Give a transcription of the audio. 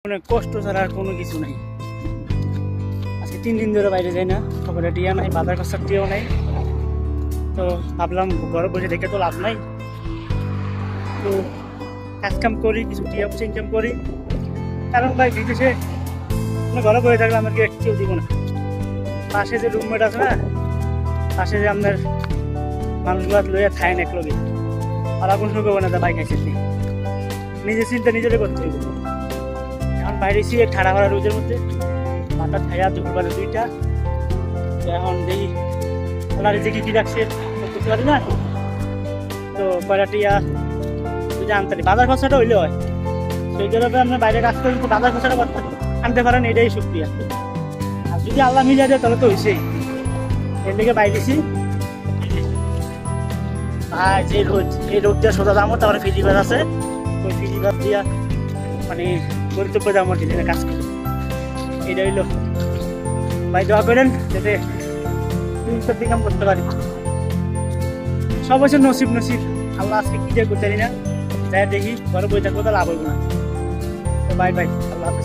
মানে কষ্ট ছাড়া আর কোনো কিছু নাই। আজকে 3 দিন ধরে বাইরে যাই না, পকেটে টিয়া নাই, বাজার খরচার টিয়াও নাই। তো ভাবলাম ঘরে বসে দেখে তো লাভ নাই, তো কাজ কাম করি, কিছু টিয়া পয়সা ইনকাম করি। কারণ ভাই বিদেশে ঘরে বসে থাকলে আমাকে কেউ দিব না। পাশে যে রুমমেট আছে না, পাশে যে আপনার মানুষগুলো লইয়া থাকেন এক লগে, আর কোনো শুরু করবো না বাইক আছে, নিজের চিন্তা নিজেরে করতে হইব। এখন বাইরে এসে ঠাড়া ভাড়া রোজের মধ্যে মাথা ছায়া দুপুরবেলা 2টা। তো এখন দেখি ওনার যে কি রাখছে করতে পারি না, তো কয়টা টিয়া যদি আনতে পারি বাজার খরচাটা হইলে হয়। সেই জন্য আপনার বাইরে কাজ করে বাজার খরচাটা আনতে পারেন, এটাই শুক্রিয়া। আর যদি আল্লাহ মিলিয়ে দেয় তাহলে তো হয়েছেই। এর দিকে বাইরেছি আর যে রোদ, এই রোদ দিয়ে সোজা দামও, তারপরে ফিজিবাস আছে, ওই ফিজিবাস দিয়া মানে গন্তব্য যাবো দিনে কাজ করি। এটা হইলো ভাই, দোয়া করেন যাতে ইনকাম করতে পারি। সব হচ্ছে নসিব নসিব, আল্লাহ আজকে কি যে করতে পারি না, যাই দেখি ঘরে বই থাকবো তো লাভ হইব না। তো বাই বাই, আল্লাহ হাফেজ।